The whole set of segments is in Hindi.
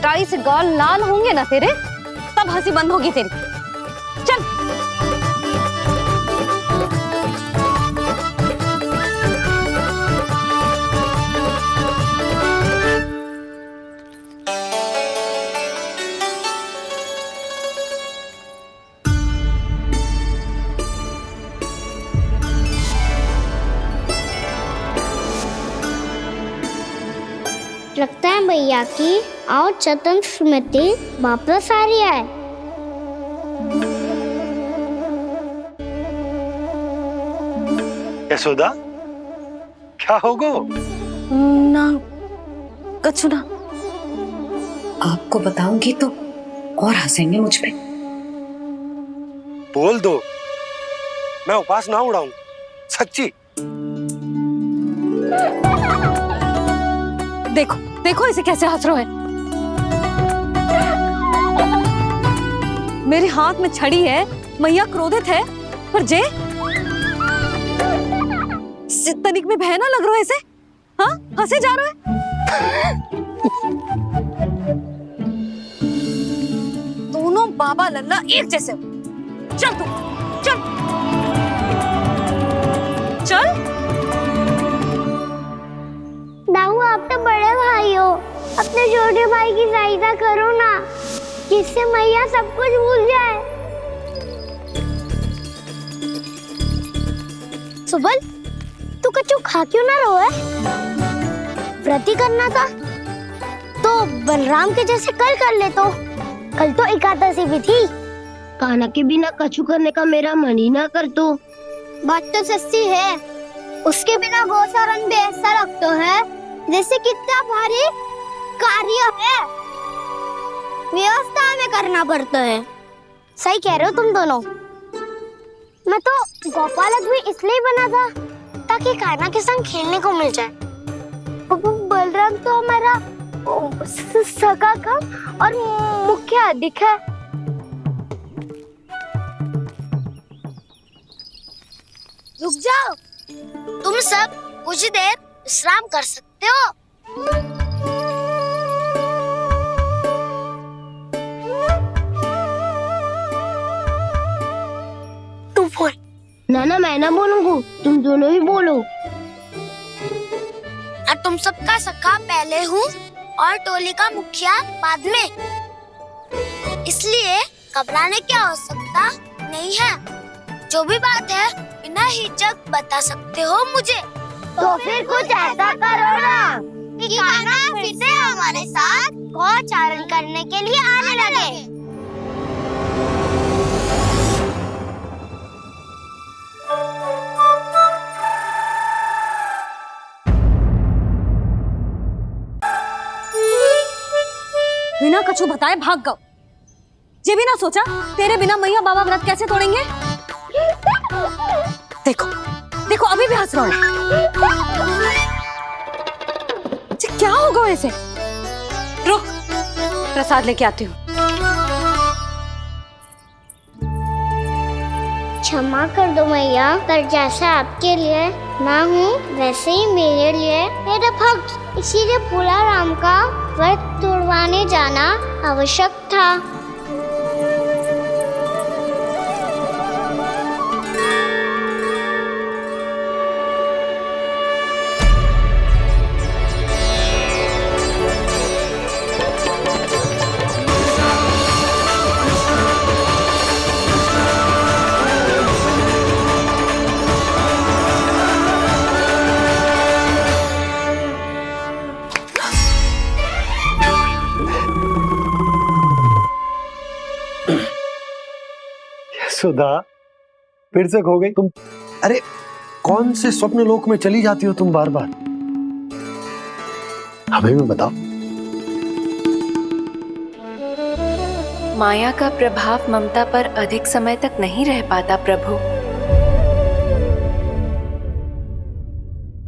खटाई से गाल लाल होंगे ना तेरे, तब हंसी बंद होगी तेरी। चल। लगता है भैया की और चतन स्मृति वापस आ रही है। यशोदा, क्या होगो? ना कछु ना। आपको बताऊंगी तो और हंसेंगे मुझ पे। बोल दो, मैं उपास ना उड़ाऊं, सच्ची। देखो देखो इसे कैसे हंस रहा है। मेरे हाथ में छड़ी है, मैया क्रोधित है, पर जे तनिक में भय ना लग रहा है इसे। हाँ, हंसे जा रहा है। दोनों बाबा लल्ला एक जैसे हो। चल तू, चल चल। दाऊ, आप तो बड़े भाई हो, अपने छोटे भाई की सहायता करो ना, जिससे मैया सब कुछ भूल जाए। सुबल, तू कच्चू खा क्यों ना रहो है? व्रती करना था तो बलराम के जैसे कल कर ले। तो कल तो एकादशी भी थी। कान्हा के बिना कछु करने का मेरा मन ही ना कर। तो बात तो सच्ची है, उसके बिना गोचारण भी ऐसा लगता है जैसे कितना भारी कार्य है, व्यवस्था में करना पड़ता है। सही कह रहे हो तुम दोनों। मैं तो गोपालक भी इसलिए बना था ताकि कान्हा के संग खेलने को मिल जाए। बलराम तो हमारा सगा कम और मुख्य अधिक है। रुक जाओ, तुम सब कुछ देर विश्राम कर सकते हो। तू बोल। ना मैं ना बोलूंगा, तुम दोनों ही बोलो। और तुम सबका सखा पहले हूँ और टोली का मुखिया बाद में, इसलिए घबराने की आवश्यकता नहीं है। जो भी बात है बिना हिचक बता सकते हो मुझे। तो फिर कुछ ऐसा करो ना कि कान्हा फिर से हमारे साथ गोचारण करने के लिए आने लगे। बिना कछु बताए भाग गओ। ये भी ना सोचा तेरे बिना मैया बाबा व्रत कैसे तोड़ेंगे। देखो देखो अभी भी हंस रहा है। क्या होगा ऐसे? रुक, प्रसाद लेके आती हूँ। क्षमा कर दो मैया, पर जैसा आपके लिए ना हूँ वैसे ही मेरे लिए मेरा भक्त, इसीलिए भोला राम का व्रत तोड़वाने जाना आवश्यक था। यशोदा, फिर से खो गई तुम। अरे कौन से स्वप्न लोक में चली जाती हो तुम बार बार? हमें भी बताओ। माया का प्रभाव ममता पर अधिक समय तक नहीं रह पाता प्रभु।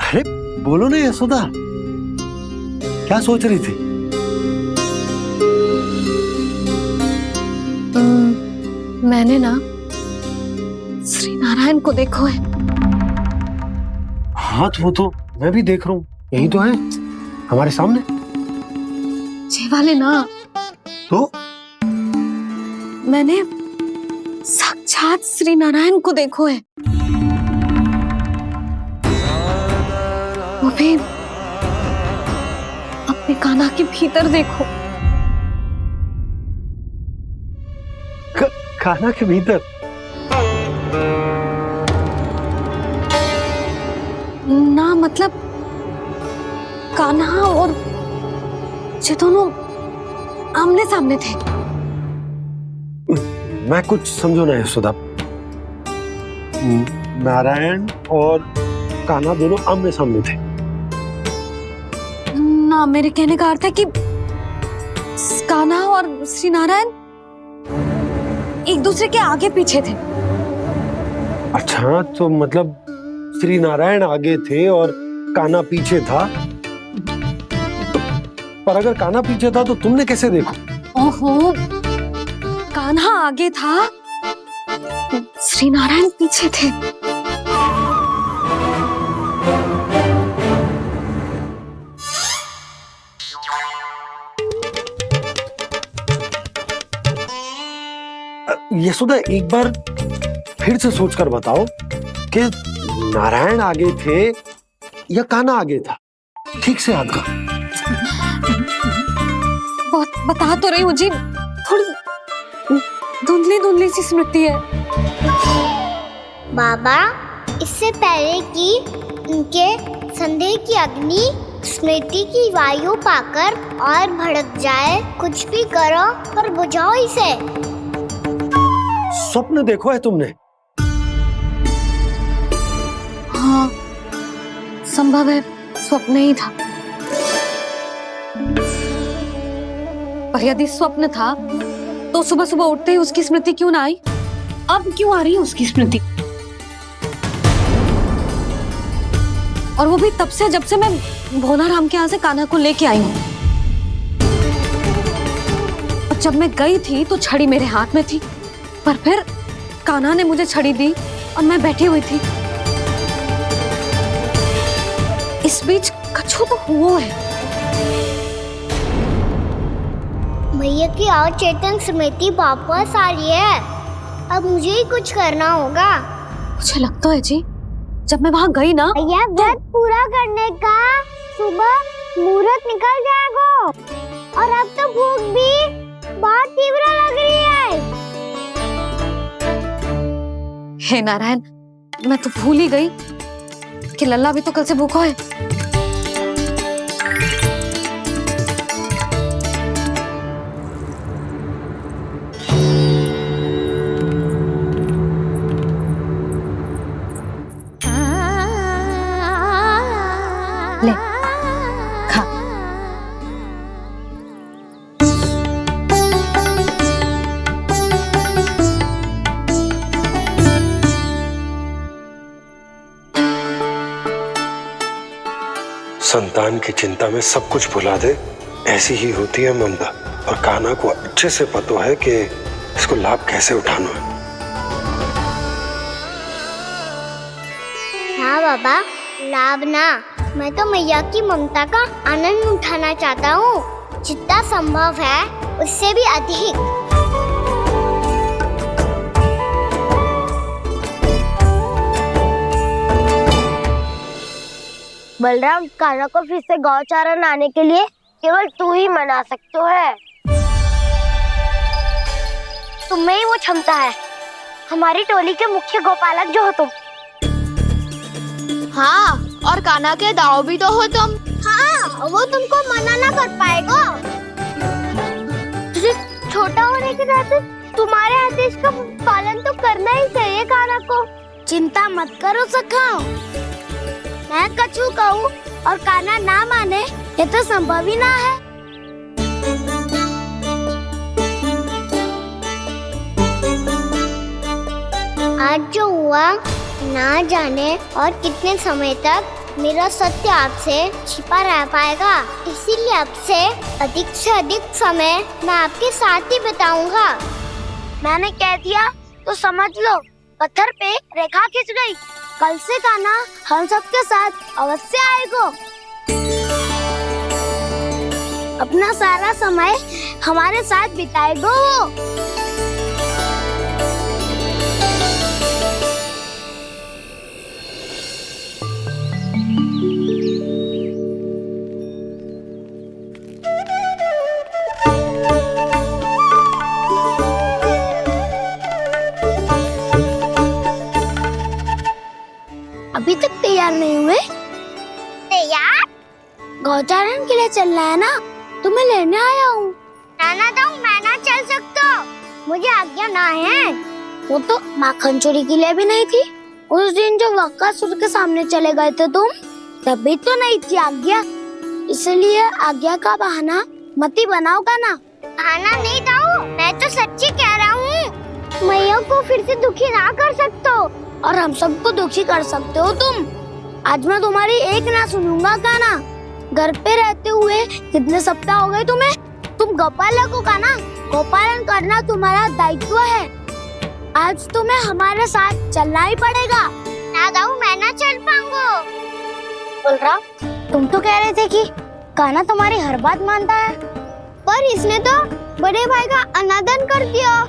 अरे बोलो ना यशोदा, क्या सोच रही थी? मैंने ना श्री नारायण को देखो है। हाँ वो तो मैं भी देख रहा हूँ, यही तो है हमारे सामने। ये वाले ना तो मैंने साक्षात श्री नारायण को देखो है, वो भी अपने कान्हा के भीतर देखो। कान्हा के भीतर? ना मतलब कान्हा और ये दोनों आमने सामने थे। मैं कुछ समझो ना यशोदा। नारायण और कान्हा दोनों आमने सामने थे? ना, मेरे कहने का अर्थ है कि कान्हा और श्री नारायण एक दूसरे के आगे पीछे थे। अच्छा, तो मतलब श्री नारायण आगे थे और कान्हा पीछे था। पर अगर कान्हा पीछे था तो तुमने कैसे देखा? ओहो, कान्हा आगे था, श्री नारायण पीछे थे। यशोदा, एक बार फिर से सोचकर बताओ कि नारायण आगे थे या कान्हा आगे था? ठीक से याद कर। बहुत बता तो रही हूँ जी, थोड़ी धुंधली धुंधली सी स्मृति है। बाबा, इससे पहले कि उनके संदेह की अग्नि स्मृति की वायु पाकर और भड़क जाए, कुछ भी करो पर बुझाओ इसे। स्वप्न देखो है तुमने? हाँ, संभव है स्वप्न ही था। पर यदि स्वप्न था तो सुबह सुबह उठते ही उसकी स्मृति क्यों ना आई? अब क्यों आ रही है उसकी स्मृति? और वो भी तब से जब से मैं भोलाराम के यहाँ से कान्हा को लेके आई हूँ। और जब मैं गई थी तो छड़ी मेरे हाथ में थी, पर फिर कान्हा ने मुझे छड़ी दी और मैं बैठी हुई थी। इस बीच कछु तो हुआ है। भैया की अचेतन स्मृति वापस आ रही है। अब मुझे ही कुछ करना होगा। मुझे लगता है जी, जब मैं वहां गई ना, भैया व्रत पूरा करने का सुबह मुहूर्त निकल जाएगा और अब तो भूख भी बहुत तीव्र लग रही है। हे नारायण, मैं तो भूल ही गई कि लल्ला भी तो कल से भूखा है। ले, खा। संतान की चिंता में सब कुछ भुला दे, ऐसी ही होती है ममता। और कान्हा को अच्छे से पता है कि इसको लाभ कैसे उठाना है। हाँ बाबा, लाभ ना, मैं तो मैया की ममता का आनंद उठाना चाहता हूँ, जितना संभव है उससे भी अधिक। बलराम, कान्हा को फिर से गौचारण आने के लिए केवल तू ही मना सकते है। तुम्हें ही वो क्षमता है, हमारी टोली के मुख्य गोपालक जो हो तुम। हाँ, और कान्हा के दाव भी तो हो तुम। हाँ, वो तुमको मना ना कर पाएगा। तुझे छोटा होने के नाते तुम्हारे आदेश का पालन तो करना ही चाहिए कान्हा को। चिंता मत करो सखा, मैं कछु कहूँ और कान्हा ना माने, ये तो संभव ही ना है। आज जो हुआ ना जाने और कितने समय तक मेरा सत्य आपसे छिपा रह पाएगा, इसीलिए अब से अधिक समय मैं आपके साथ ही बिताऊंगा। मैंने कह दिया तो समझ लो, पत्थर पे रेखा खिंच गई। कल से कान्हा हम सबके साथ अवश्य आएगा। अपना सारा समय हमारे साथ बिताएगा वो। अभी तक तैयार नहीं हुए? तैयार? गौचारण के लिए चलना है ना, तुम्हें लेने आया हूँ। नाना दाऊ मैं ना चल सकता, मुझे आज्ञा ना है। वो तो माखन चोरी के लिए भी नहीं थी। उस दिन जो वक्कासुर के सामने चले गए थे तुम, तभी तो नहीं थी आज्ञा। इसलिए आज्ञा का बहाना मत ही बनाओगा ना। बहाना नहीं दाऊ, मैं तो सच्ची कह रहा हूँ। मैया को फिर से दुखी ना कर सकते हो। और हम सबको दुखी कर सकते हो तुम। आज मैं तुम्हारी एक ना सुनूंगा काना। घर पे रहते हुए कितने सप्ताह हो गए तुम्हें? तुम गोपालक हो काना, गोपालन करना तुम्हारा दायित्व है। आज तुम्हें हमारे साथ चलना ही पड़ेगा। ना दाऊ मैं ना चल पाऊंगा। बलराम, तुम तो कह रहे थे कि काना तुम्हारी हर बात मानता है, पर इसने तो बड़े भाई का अनादर कर दिया।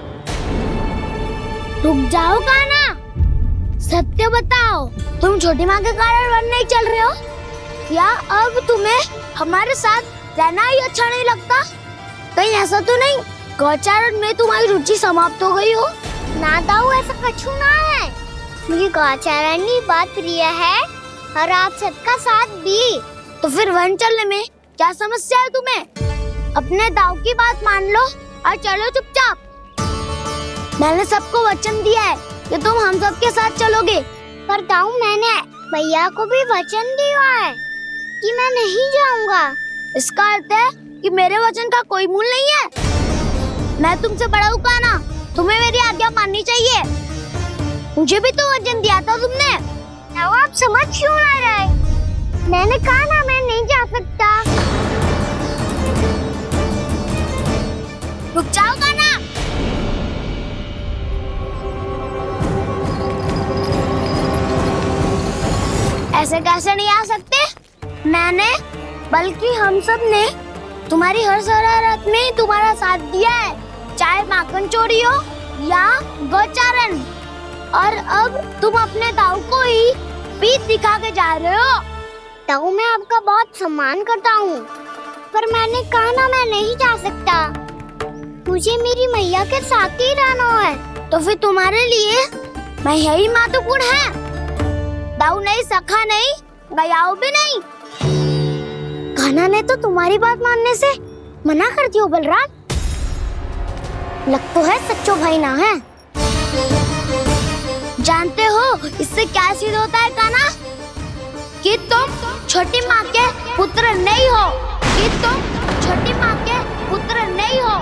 रुक जाओ काना, सत्य बताओ, तुम छोटी माँ के कारण वन नहीं चल रहे हो? या अब तुम्हें हमारे साथ रहना ही अच्छा नहीं लगता? कहीं ऐसा तो नहीं गौचारण में तुम्हारी रुचि समाप्त हो गई हो? ना दाऊ ऐसा कछु ना है। मुझे गौचारण की बात प्रिय है और आप सबका साथ भी। तो फिर वन चलने में क्या समस्या है तुम्हें? अपने दाऊ की बात मान लो और चलो चुपचाप। मैंने सबको वचन दिया है कि तुम हम सबके साथ चलोगे। पर दाऊ मैंने भैया को भी वचन दिया है कि मैं नहीं जाऊंगा। इसका अर्थ है कि मेरे वचन का कोई मूल नहीं है। मैं तुमसे बड़ा हूँ काना, तुम्हें मेरी आज्ञा माननी चाहिए। मुझे भी तो वचन दिया था तुमने। दाऊ आप समझ क्यों आ रहे? मैंने कहा ना मैं नहीं जा सकता। रुक जाओ काना। ऐसे कैसे नहीं आ सकते? मैंने बल्कि हम सब ने तुम्हारी हर शरारत में तुम्हारा साथ दिया है, चाहे माखन चोरी हो या गौचारण। और अब तुम अपने दाऊ को ही पीठ दिखा के जा रहे हो। दाऊ मैं आपका बहुत सम्मान करता हूँ, पर मैंने कहा ना मैं नहीं जा सकता। मुझे मेरी मैया के साथ ही रहना है। तो फिर तुम्हारे लिए मैं यही महत्वपूर्ण है। दाऊ नहीं, सखा नहीं, गयाऊ भी नहीं। कान्हा ने तो तुम्हारी बात मानने से मना कर दियो बलराम। लग तो है सच्चो भाई ना है। जानते हो इससे क्या सिद्ध होता है कान्हा? कि तुम छोटी माँ के पुत्र नहीं हो, कि तुम छोटी माँ के पुत्र नहीं हो।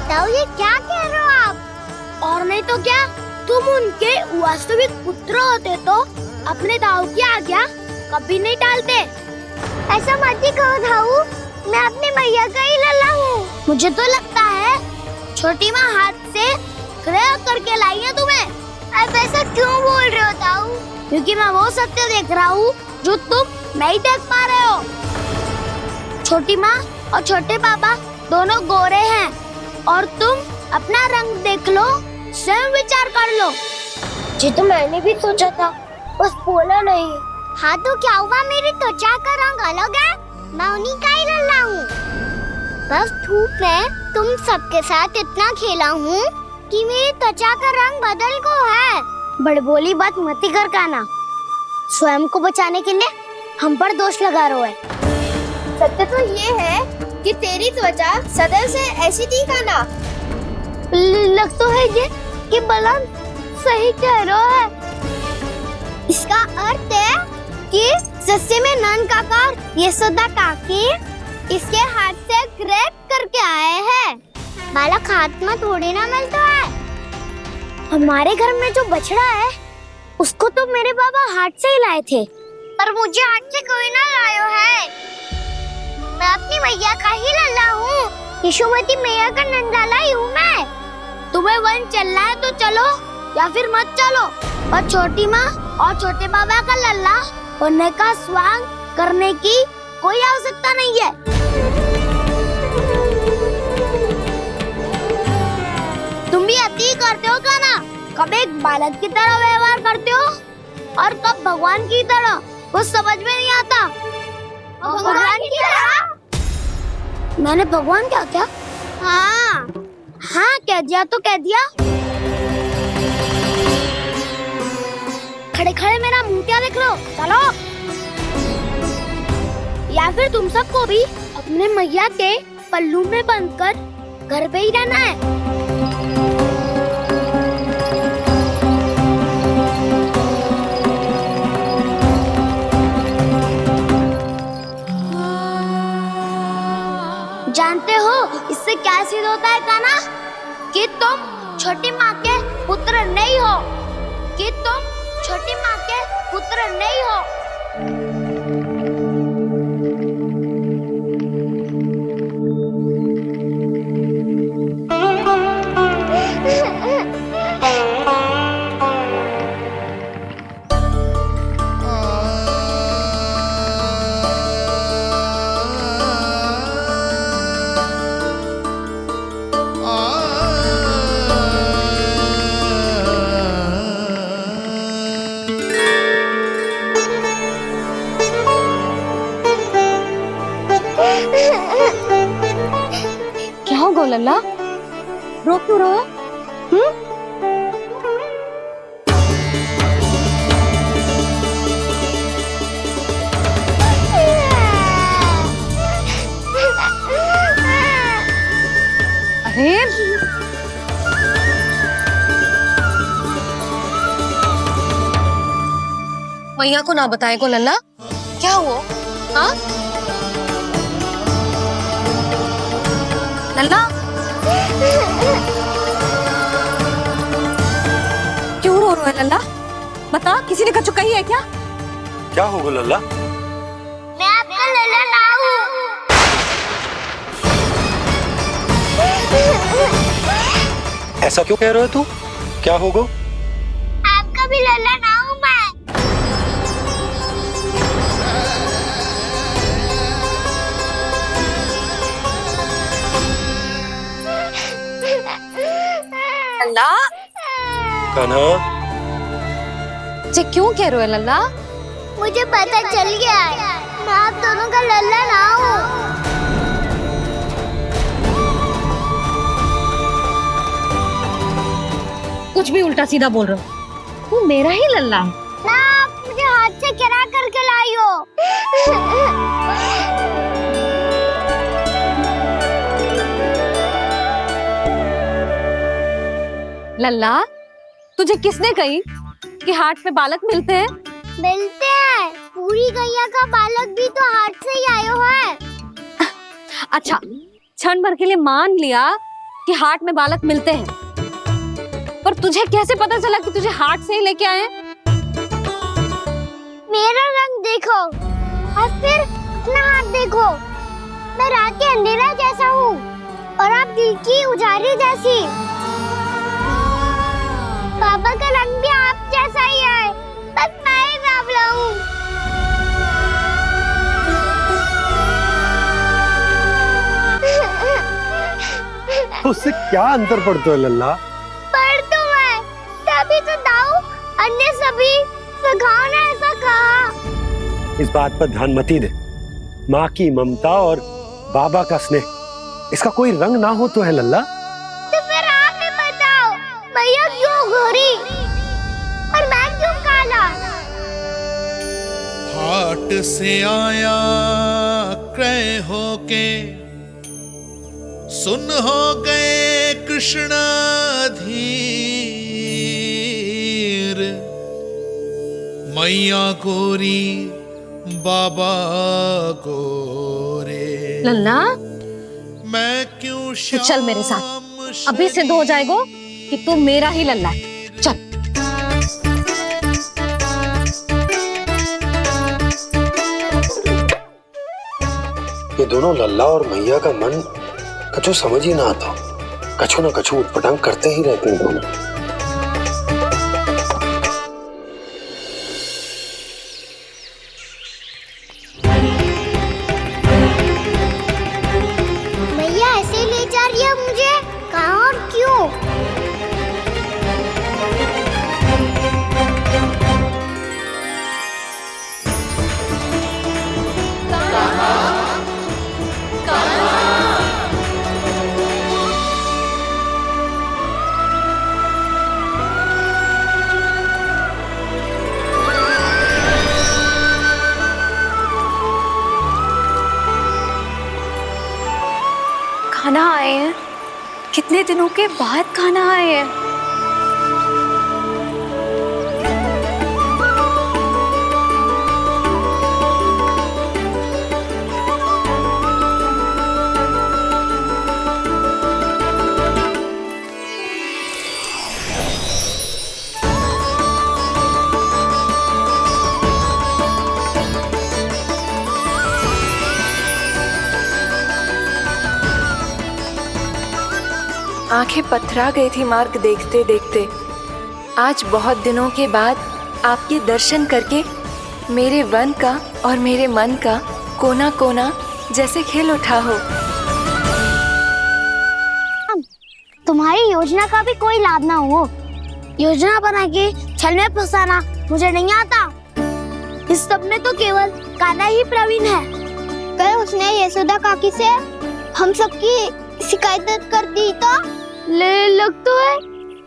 दाऊ ये क्या कह रहे हो आप? और नहीं तो क्या, तुम उनके वास्तविक पुत्र होते तो अपने दाऊ की आज्ञा कभी नहीं टालते। ऐसा मत ही कहो दाऊ, मैं अपनी मैया का ही लल्ला हूँ। मुझे तो लगता है छोटी माँ हाथ से ग्रह करके लाई है तुम्हें। आप ऐसा क्यों बोल रहे हो दाऊ? क्योंकि मैं वो सत्य देख रहा हूँ जो तुम नहीं देख पा रहे हो। छोटी माँ और छोटे पापा दोनों गोरे हैं और तुम अपना रंग देख लो, स्वयं विचार कर लो। जी तो मैंने भी सोचा था, बस बोला नहीं। हाँ तो क्या हुआ, मेरी त्वचा का रंग अलग है, मैं उन्हीं का ही लल्ला हूँ। बस धूप में तुम सबके साथ इतना खेला हूँ कि मेरी त्वचा का रंग बदल को है। बड़बोली बात मत ही कर कान्हा। स्वयं को बचाने के लिए हम पर दोष लगा रहे है। सत्य तो ये है कि तेरी त्वचा सदैव से ऐसी थी कान्हा। लग तो है ये कि बलराम सही कह रहा है। इसका अर्थ है कि सस्ते में नन काका यशोदा काकी इसके हाथ से ग्रेट करके आए हैं। बालक हाथ में थोड़ी ना मिलता है। हमारे घर में जो बछड़ा है उसको तो मेरे बाबा हाथ से ही लाए थे। पर मुझे हाथ से कोई ना लायो है। मैं अपनी मैया का ही लल्ला हूँ, यशोमती मैया का नंदलाला ही हूँ मैं। तुम्हें वन चलना है तो चलो या फिर मत चलो, और छोटी माँ और छोटे बाबा का लल्ला होने का स्वांग करने की कोई आवश्यकता नहीं है। तुम भी अति ही करते हो कान्हा। कब एक बालक की तरह व्यवहार करते हो और कब भगवान की तरह, कुछ समझ में नहीं आता। भगवान की तरह? मैंने भगवान क्या क्या? हाँ हाँ, कह दिया तो कह दिया। खड़े खड़े मेरा मुंह क्या देख लो, चलो। या फिर तुम सबको भी अपने मैया के पल्लू में बंधकर घर पे ही रहना है। जानते हो इससे क्या सिद्ध होता है कान्हा? कि तुम छोटी माँ के पुत्र नहीं हो, कि तुम छोटी माँ के पुत्र नहीं हो। क्या हो गो लल्ला, रो क्यों रहा है? अरे मैया को ना बताए को लल्ला, क्या हुआ? हाँ लल्ला, क्यों रो रहा है लल्ला? बता, किसी ने कछु कही है क्या? क्या होगा लल्ला? मैं आपका लल्ला ना हूँ। ऐसा क्यों कह रहे हो तू? क्या होगा? आपका भी लल्ला ना हूँ मैं। लल्ला, कान्हा, ये क्यों कह रहे हो लल्ला? मुझे पता चल गया है, मैं आप दोनों का लल्ला ना हूँ। कुछ भी उल्टा सीधा बोल रहे हो, तू मेरा ही लल्ला है। ना, आप मुझे हाथ से गिरा करके लाई हो। लल्ला, तुझे किसने कही कि हाट में बालक मिलते हैं? मिलते हैं, पूरी गैया का बालक भी तो हाट से ही आयो है। अच्छा, क्षण भर के लिए मान लिया कि हाट में बालक मिलते हैं, पर तुझे कैसे पता चला कि तुझे हाट से ही लेके आए? मेरा रंग देखो और फिर अपना हाथ देखो। मैं रात के अंधेरा जैसा हूँ और आप दिल की उजाली जैसी। पापा का रंग भी आप जैसा ही है, बस मैं ही बावला हूँ। उससे क्या अंतर पड़ता है लल्ला? पर तो मैं तभी तो दाऊ अन्य सभी सखाओ ने ऐसा कहा। इस बात पर ध्यान मत ही दे। माँ की ममता और बाबा का स्नेह, इसका कोई रंग ना हो तो है लल्ला। तो फिर आप ही बताओ, भैया क्यों गोरी और मैं क्यों काला? हाट से आया क्रय होके, सुन हो गए कृष्ण धीर। मैया गोरी बाबा गोरे, लल्ला, मैं क्यों तू चल मेरे साथ, अभी सिद्ध हो जाएगा कि तू मेरा ही लल्ला है। चल। ये दोनों लल्ला और मैया का मन कछु समझ ही ना आता, कछु ना कछु उटपटांग करते ही रहते हैं दोनों। खाना आए हैं, कितने दिनों के बाद खाना आए हैं। आंखें पथरा गई थी मार्ग देखते देखते। आज बहुत दिनों के बाद आपके दर्शन करके मेरे वन का और मेरे मन का कोना कोना जैसे खिल उठा हो। तुम्हारी योजना का भी कोई लाभ ना हो। योजना बना के छल में फंसाना मुझे नहीं आता। इस सब में तो केवल कान्हा ही प्रवीण है। कल उसने यशोदा काकी से हम सबकी शिकायत कर दी तो ले लग तो है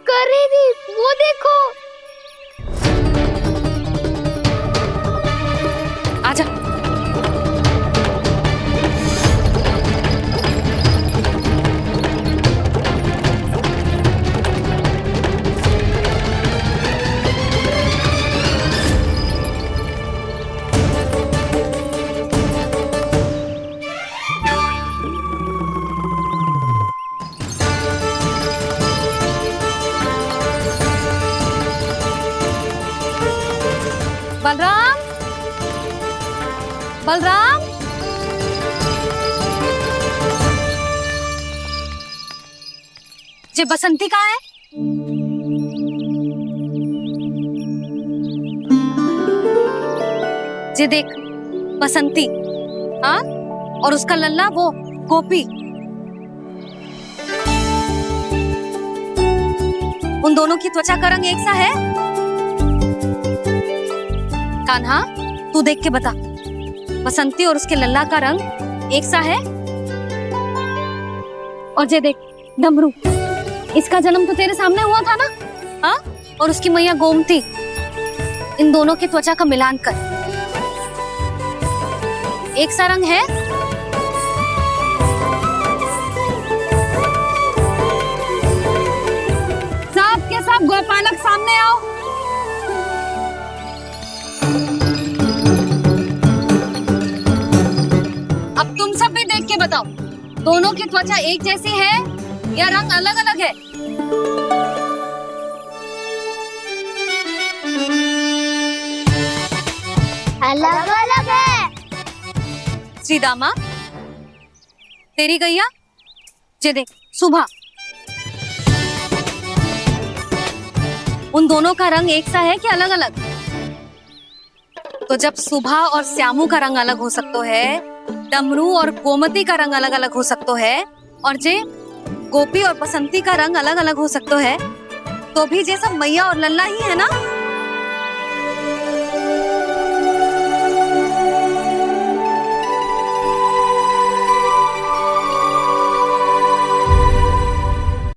कर ही दी। वो देखो। आजा। बलराम, बलराम, ये बसंती कहाँ है? ये देख बसंती, हाँ, और उसका लल्ला वो गोपी। उन दोनों की त्वचा का रंग एक सा है? कान्हा, तू देख के बता, बसंती और उसके लल्ला का रंग एक सा है? और ये देख डमरू, इसका जन्म तो तेरे सामने हुआ था ना, हाँ? और उसकी मैया गोमती, इन दोनों की त्वचा का मिलान कर, एक सा रंग है? सब के सब गोपालक सामने आओ। अब तुम सब भी देख के बताओ, दोनों की त्वचा एक जैसी है या रंग अलग अलग है? अलग अलग है। श्रीदामा, तेरी गैया, ये देख सुभा, उन दोनों का रंग एक सा है कि अलग अलग? तो जब सुभा और श्यामू का रंग अलग हो सकता है, डमरू और गोमती का रंग अलग अलग हो सकता है, और जे गोपी और बसंती का रंग अलग अलग हो सकता है, तो भी जे सब मैया और लल्ला ही है ना?